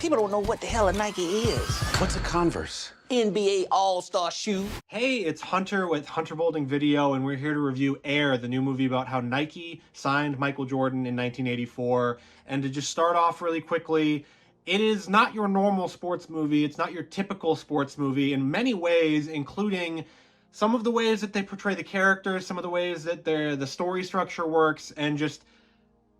People don't know what the hell a Nike is. What's a Converse? NBA All-Star shoe. Hey, it's Hunter with Hunter Bolding Video, and we're here to review Air, the new movie about how Nike signed Michael Jordan in 1984. And to just start off really quickly, it is not your normal sports movie. It's not your typical sports movie in many ways, including some of the ways that they portray the characters, some of the ways that the story structure works, and just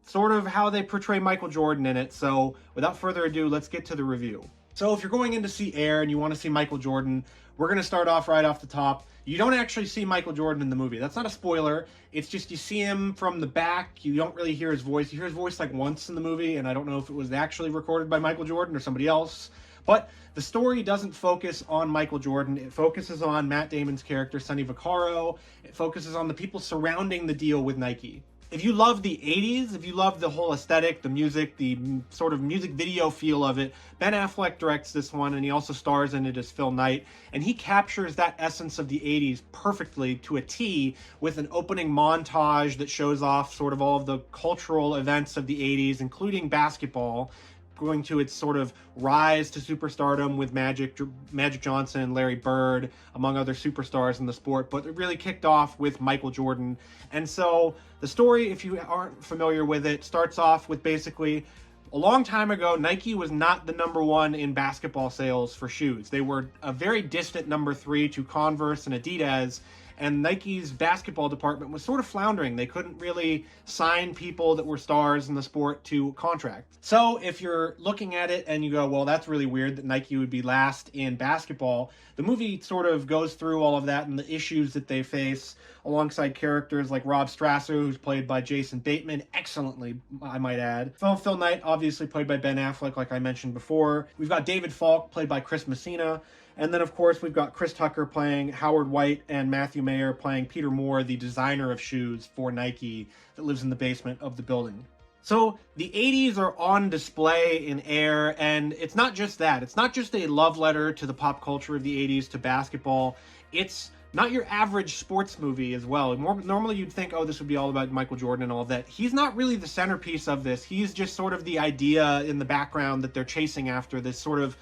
sort of how they portray Michael Jordan in it. So without further ado, let's get to the review. So if you're going in to see Air and you want to see Michael Jordan, we're going to start off right off the top. You don't actually see Michael Jordan in the movie. That's not a spoiler. It's just you see him from the back. You don't really hear his voice. You hear his voice like once in the movie, and I don't know if it was actually recorded by Michael Jordan or somebody else. But the story doesn't focus on Michael Jordan. It focuses on Matt Damon's character, Sonny Vaccaro. It focuses on the people surrounding the deal with Nike. If you love the 80s, if you love the whole aesthetic, the music, the sort of music video feel of it, Ben Affleck directs this one, and he also stars in it as Phil Knight, and he captures that essence of the 80s perfectly to a T with an opening montage that shows off sort of all of the cultural events of the 80s, including basketball, going to its sort of rise to superstardom with Magic Johnson, Larry Bird, among other superstars in the sport, but it really kicked off with Michael Jordan. And so the story, if you aren't familiar with it, starts off with basically a long time ago, Nike was not the #1 in basketball sales for shoes. They were a very distant #3 to Converse and Adidas, and Nike's basketball department was sort of floundering. They couldn't really sign people that were stars in the sport to contract. So if you're looking at it and you go, well, that's really weird that Nike would be last in basketball, the movie sort of goes through all of that and the issues that they face alongside characters like Rob Strasser, who's played by Jason Bateman, excellently, I might add. Phil Knight, obviously played by Ben Affleck, like I mentioned before. We've got David Falk, played by Chris Messina. And then, of course, we've got Chris Tucker playing Howard White and Matthew Mayer playing Peter Moore, the designer of shoes for Nike that lives in the basement of the building. So the 80s are on display in Air, and it's not just that. It's not just a love letter to the pop culture of the 80s, to basketball. It's not your average sports movie as well. Normally you'd think, oh, this would be all about Michael Jordan and all of that. He's not really the centerpiece of this. He's just sort of the idea in the background that they're chasing after, this sort of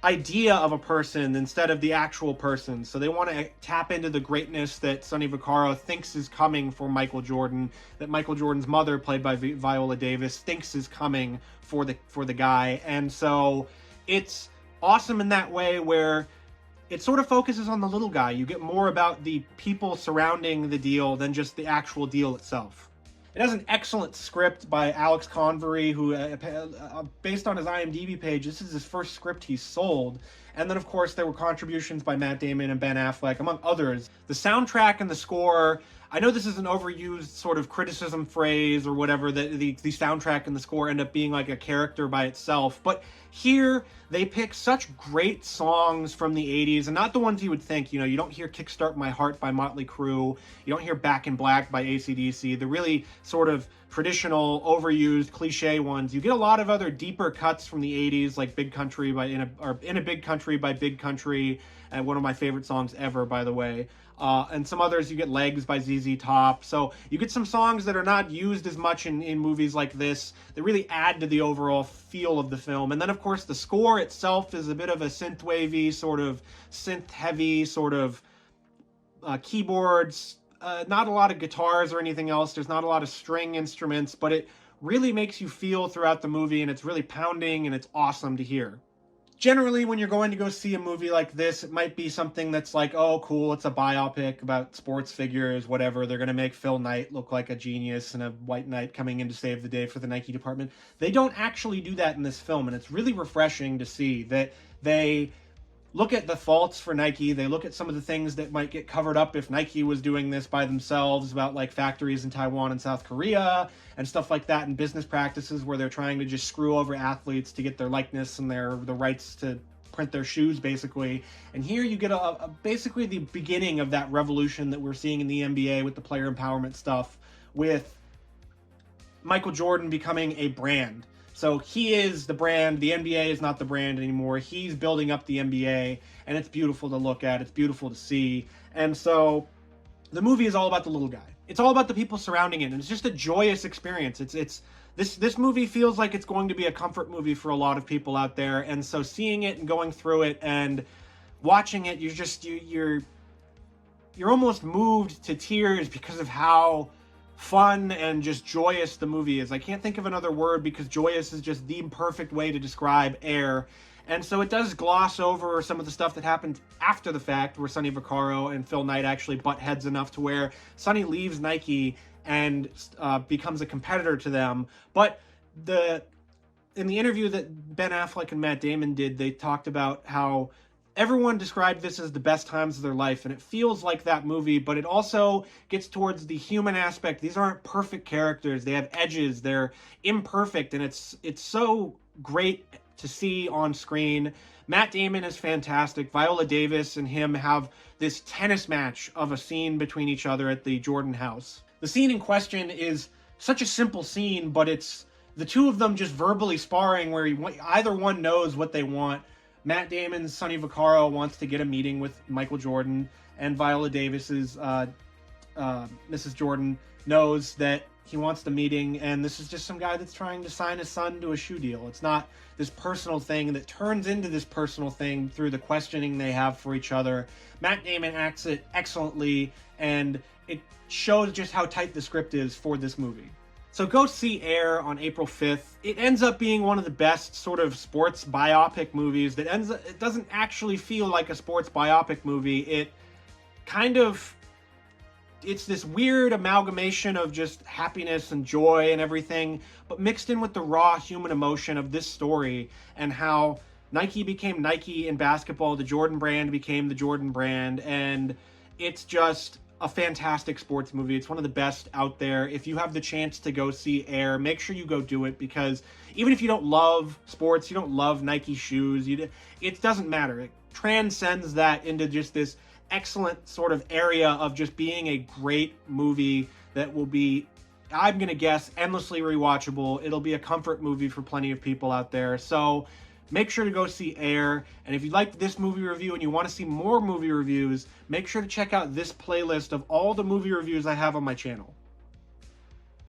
idea of a person instead of the actual person. So they want to tap into the greatness that Sonny Vaccaro thinks is coming for Michael Jordan, that Michael Jordan's mother, played by Viola Davis, thinks is coming for the guy. And so it's awesome in that way, where it sort of focuses on the little guy. You get more about the people surrounding the deal than just the actual deal itself. It has an excellent script by Alex Convery, who, based on his IMDb page, this is his first script he's sold. And then, of course, there were contributions by Matt Damon and Ben Affleck, among others. The soundtrack and the score, I know this is an overused sort of criticism phrase or whatever, that the soundtrack and the score end up being like a character by itself. But here, they pick such great songs from the 80s, and not the ones you would think. You know, you don't hear Kickstart My Heart by Motley Crue. You don't hear Back in Black by AC/DC. The really sort of traditional, overused, cliche ones. You get a lot of other deeper cuts from the 80s, like Big Country by In a Big Country by Big Country, and one of my favorite songs ever, by the way. And some others, you get Legs by ZZ Top. So you get some songs that are not used as much in movies like this, that really add to the overall feel of the film. And then, of course, the score itself is a bit of a synth-wavy, sort of synth-heavy, sort of keyboards, not a lot of guitars or anything else. There's not a lot of string instruments, but it really makes you feel throughout the movie, and it's really pounding, and it's awesome to hear. Generally, when you're going to go see a movie like this, it might be something that's like, oh, cool, it's a biopic about sports figures, whatever. They're going to make Phil Knight look like a genius and a white knight coming in to save the day for the Nike department. They don't actually do that in this film, and it's really refreshing to see that they look at the faults for Nike. They look at some of the things that might get covered up if Nike was doing this by themselves, about like factories in Taiwan and South Korea and stuff like that, and business practices where they're trying to just screw over athletes to get their likeness and the rights to print their shoes, basically. And here you get basically the beginning of that revolution that we're seeing in the NBA with the player empowerment stuff, with Michael Jordan becoming a brand. So he is the brand. The NBA is not the brand anymore. He's building up the NBA, and it's beautiful to look at. It's beautiful to see. And so the movie is all about the little guy. It's all about the people surrounding it, and it's just a joyous experience. It's this movie feels like it's going to be a comfort movie for a lot of people out there. And so seeing it and going through it and watching it, you're almost moved to tears because of how fun and just joyous the movie is. I can't think of another word because joyous is just the perfect way to describe Air. And so it does gloss over some of the stuff that happened after the fact, where Sonny Vaccaro and Phil Knight actually butt heads enough to where Sonny leaves Nike and becomes a competitor to them. But in the interview that Ben Affleck and Matt Damon did, they talked about how everyone described this as the best times of their life, and it feels like that movie, but it also gets towards the human aspect. These aren't perfect characters. They have edges. They're imperfect, and it's so great to see on screen. Matt Damon is fantastic. Viola Davis and him have this tennis match of a scene between each other at the Jordan house. The scene in question is such a simple scene, but it's the two of them just verbally sparring where either one knows what they want. Matt Damon's Sonny Vaccaro wants to get a meeting with Michael Jordan, and Viola Davis's Mrs. Jordan knows that he wants the meeting, and this is just some guy that's trying to sign his son to a shoe deal. It's not this personal thing that turns into this personal thing through the questioning they have for each other. Matt Damon acts it excellently, and it shows just how tight the script is for this movie. So go see Air on April 5th. It ends up being one of the best sort of sports biopic movies it doesn't actually feel like a sports biopic movie. It's this weird amalgamation of just happiness and joy and everything, but mixed in with the raw human emotion of this story and how Nike became Nike in basketball, the Jordan brand became the Jordan brand, and it's just a fantastic sports movie. It's one of the best out there. If you have the chance to go see Air, make sure you go do it, because even if you don't love sports, you don't love Nike shoes, it doesn't matter. It transcends that into just this excellent sort of area of just being a great movie that will be, I'm going to guess, endlessly rewatchable. It'll be a comfort movie for plenty of people out there. So make sure to go see Air. And if you liked this movie review and you want to see more movie reviews, make sure to check out this playlist of all the movie reviews I have on my channel.